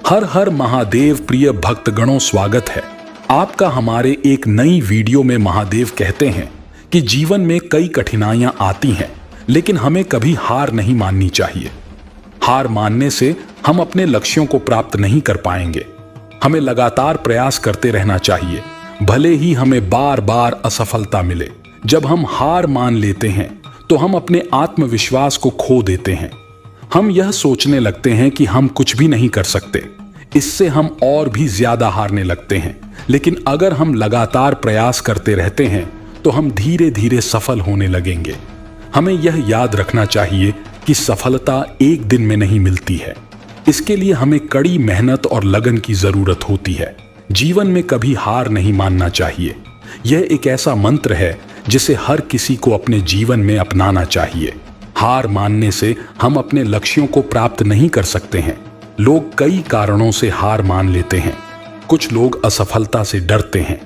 हर हर महादेव प्रिय भक्तगणों, स्वागत है आपका हमारे एक नई वीडियो में। महादेव कहते हैं कि जीवन में कई कठिनाइयां आती हैं, लेकिन हमें कभी हार नहीं माननी चाहिए। हार मानने से हम अपने लक्ष्यों को प्राप्त नहीं कर पाएंगे। हमें लगातार प्रयास करते रहना चाहिए, भले ही हमें बार बार असफलता मिले। जब हम हार मान लेते हैं तो हम अपने आत्मविश्वास को खो देते हैं। हम यह सोचने लगते हैं कि हम कुछ भी नहीं कर सकते। इससे हम और भी ज्यादा हारने लगते हैं। लेकिन अगर हम लगातार प्रयास करते रहते हैं तो हम धीरे धीरे सफल होने लगेंगे। हमें यह याद रखना चाहिए कि सफलता एक दिन में नहीं मिलती है। इसके लिए हमें कड़ी मेहनत और लगन की जरूरत होती है। जीवन में कभी हार नहीं मानना चाहिए। यह एक ऐसा मंत्र है जिसे हर किसी को अपने जीवन में अपनाना चाहिए। हार मानने से हम अपने लक्ष्यों को प्राप्त नहीं कर सकते हैं। लोग कई कारणों से हार मान लेते हैं। कुछ लोग असफलता से डरते हैं।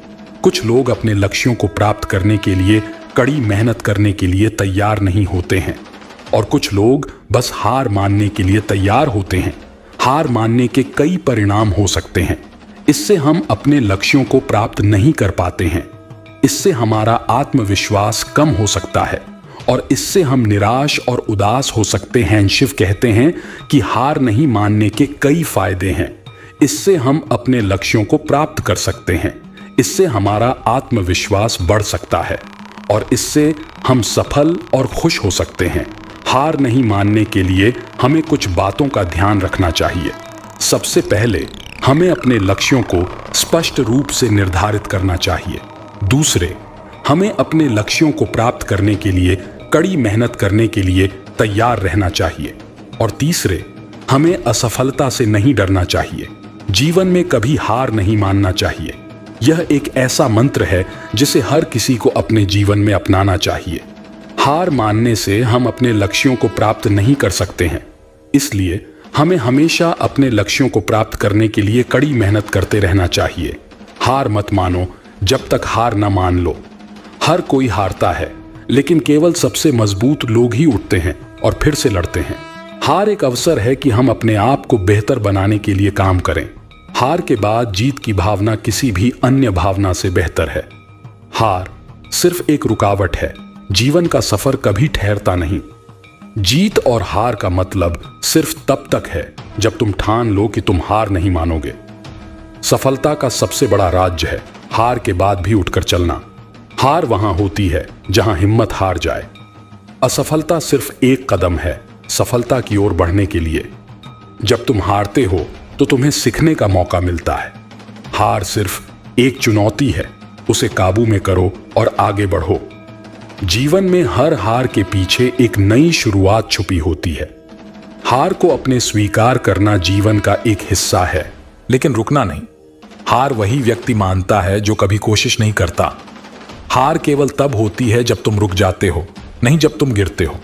कुछ लोग अपने लक्ष्यों को प्राप्त करने के लिए कड़ी मेहनत करने के लिए तैयार नहीं होते हैं। और कुछ लोग बस हार मानने के लिए तैयार होते हैं। हार मानने के कई परिणाम हो सकते हैं। इससे हम अपने लक्ष्यों को प्राप्त नहीं कर पाते हैं। इससे हमारा आत्मविश्वास कम हो सकता है और इससे हम निराश और उदास हो सकते हैं। शिव कहते हैं कि हार नहीं मानने के कई फायदे हैं। इससे हम अपने लक्ष्यों को प्राप्त कर सकते हैं। इससे हमारा आत्मविश्वास बढ़ सकता है और इससे हम सफल और खुश हो सकते हैं। हार नहीं मानने के लिए हमें कुछ बातों का ध्यान रखना चाहिए। सबसे पहले हमें अपने लक्ष्यों को स्पष्ट रूप से निर्धारित करना चाहिए। दूसरे, हमें अपने लक्ष्यों को प्राप्त करने के लिए कड़ी मेहनत करने के लिए तैयार रहना चाहिए। और तीसरे, हमें असफलता से नहीं डरना चाहिए। जीवन में कभी हार नहीं मानना चाहिए। यह एक ऐसा मंत्र है जिसे हर किसी को अपने जीवन में अपनाना चाहिए। हार मानने से हम अपने लक्ष्यों को प्राप्त नहीं कर सकते हैं। इसलिए हमें हमेशा अपने लक्ष्यों को प्राप्त करने के लिए कड़ी मेहनत करते रहना चाहिए। हार मत मानो जब तक हार न मान लो। हर कोई हारता है, लेकिन केवल सबसे मजबूत लोग ही उठते हैं और फिर से लड़ते हैं। हार एक अवसर है कि हम अपने आप को बेहतर बनाने के लिए काम करें। हार के बाद जीत की भावना किसी भी अन्य भावना से बेहतर है। हार सिर्फ एक रुकावट है। जीवन का सफर कभी ठहरता नहीं। जीत और हार का मतलब सिर्फ तब तक है जब तुम ठान लो कि तुम हार नहीं मानोगे। सफलता का सबसे बड़ा राज है हार के बाद भी उठकर चलना। हार वहां होती है जहां हिम्मत हार जाए। असफलता सिर्फ एक कदम है सफलता की ओर बढ़ने के लिए। जब तुम हारते हो तो तुम्हें सीखने का मौका मिलता है। हार सिर्फ एक चुनौती है, उसे काबू में करो और आगे बढ़ो। जीवन में हर हार के पीछे एक नई शुरुआत छुपी होती है। हार को अपने स्वीकार करना जीवन का एक हिस्सा है, लेकिन रुकना नहीं। हार वही व्यक्ति मानता है जो कभी कोशिश नहीं करता। हार केवल तब होती है जब तुम रुक जाते हो, नहीं जब तुम गिरते हो।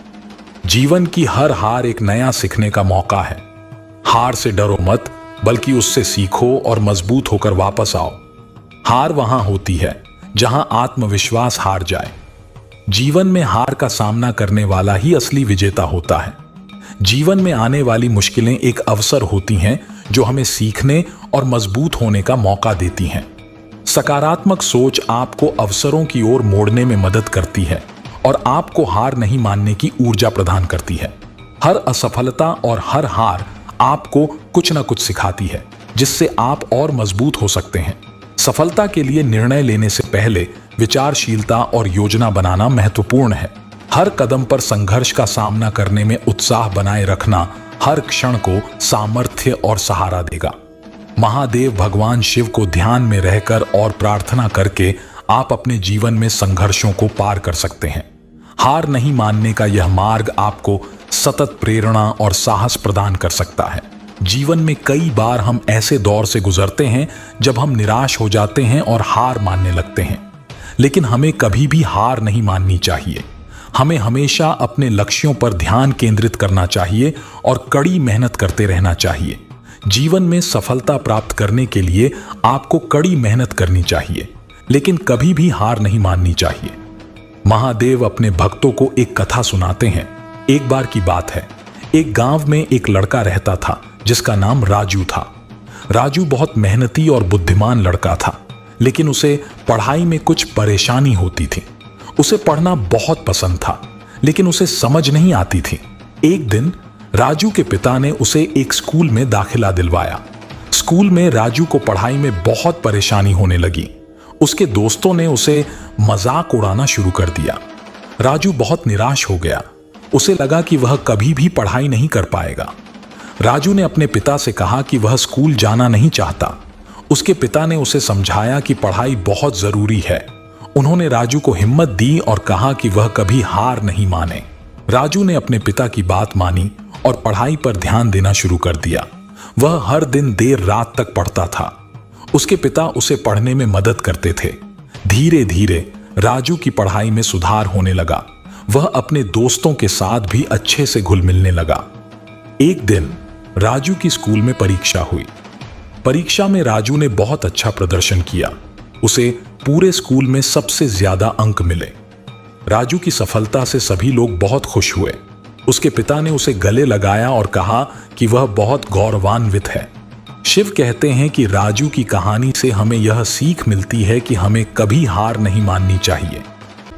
जीवन की हर हार एक नया सीखने का मौका है। हार से डरो मत, बल्कि उससे सीखो और मजबूत होकर वापस आओ। हार वहां होती है जहां आत्मविश्वास हार जाए। जीवन में हार का सामना करने वाला ही असली विजेता होता है। जीवन में आने वाली मुश्किलें एक अवसर होती हैं जो हमें सीखने और मजबूत होने का मौका देती हैं। सकारात्मक सोच आपको अवसरों की ओर मोड़ने में मदद करती है और आपको हार नहीं मानने की ऊर्जा प्रदान करती है। हर असफलता और हर हार आपको कुछ न कुछ सिखाती है, जिससे आप और मजबूत हो सकते हैं। सफलता के लिए निर्णय लेने से पहले विचारशीलता और योजना बनाना महत्वपूर्ण है। हर कदम पर संघर्ष का सामना करने में उत्साह बनाए रखना हर क्षण को सामर्थ्य और सहारा देगा। महादेव भगवान शिव को ध्यान में रहकर और प्रार्थना करके आप अपने जीवन में संघर्षों को पार कर सकते हैं। हार नहीं मानने का यह मार्ग आपको सतत प्रेरणा और साहस प्रदान कर सकता है। जीवन में कई बार हम ऐसे दौर से गुजरते हैं जब हम निराश हो जाते हैं और हार मानने लगते हैं, लेकिन हमें कभी भी हार नहीं माननी चाहिए। हमें हमेशा अपने लक्ष्यों पर ध्यान केंद्रित करना चाहिए और कड़ी मेहनत करते रहना चाहिए। जीवन में सफलता प्राप्त करने के लिए आपको कड़ी मेहनत करनी चाहिए, लेकिन कभी भी हार नहीं माननी चाहिए। महादेव अपने भक्तों को एक कथा सुनाते हैं। एक बार की बात है, एक गांव में एक लड़का रहता था जिसका नाम राजू था। राजू बहुत मेहनती और बुद्धिमान लड़का था, लेकिन उसे पढ़ाई में कुछ परेशानी होती थी। उसे पढ़ना बहुत पसंद था, लेकिन उसे समझ नहीं आती थी। एक दिन राजू के पिता ने उसे एक स्कूल में दाखिला दिलवाया। स्कूल में राजू को पढ़ाई में बहुत परेशानी होने लगी। उसके दोस्तों ने उसे मजाक उड़ाना शुरू कर दिया। राजू बहुत निराश हो गया। उसे लगा कि वह कभी भी पढ़ाई नहीं कर पाएगा। राजू ने अपने पिता से कहा कि वह स्कूल जाना नहीं चाहता। उसके पिता ने उसे समझाया कि पढ़ाई बहुत जरूरी है। उन्होंने राजू को हिम्मत दी और कहा कि वह कभी हार नहीं माने। राजू ने अपने पिता की बात मानी और पढ़ाई पर ध्यान देना शुरू कर दिया। वह हर दिन देर रात तक पढ़ता था। उसके पिता उसे पढ़ने में मदद करते थे। धीरे धीरे राजू की पढ़ाई में सुधार होने लगा। वह अपने दोस्तों के साथ भी अच्छे से घुल मिलने लगा। एक दिन राजू की स्कूल में परीक्षा हुई। परीक्षा में राजू ने बहुत अच्छा प्रदर्शन किया। उसे पूरे स्कूल में सबसे ज्यादा अंक मिले। राजू की सफलता से सभी लोग बहुत खुश हुए। उसके पिता ने उसे गले लगाया और कहा कि वह बहुत गौरवान्वित है। शिव कहते हैं कि राजू की कहानी से हमें यह सीख मिलती है कि हमें कभी हार नहीं माननी चाहिए।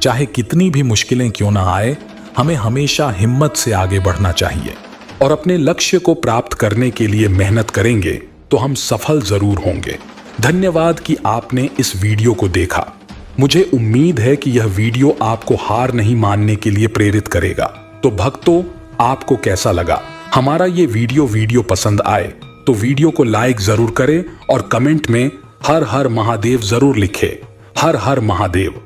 चाहे कितनी भी मुश्किलें क्यों ना आए, हमें हमेशा हिम्मत से आगे बढ़ना चाहिए और अपने लक्ष्य को प्राप्त करने के लिए मेहनत करेंगे तो हम सफल जरूर होंगे। धन्यवाद कि आपने इस वीडियो को देखा। मुझे उम्मीद है कि यह वीडियो आपको हार नहीं मानने के लिए प्रेरित करेगा। तो भक्तों, आपको कैसा लगा? हमारा ये वीडियो पसंद आए तो वीडियो को लाइक जरूर करें और कमेंट में हर हर महादेव जरूर लिखें। हर हर महादेव।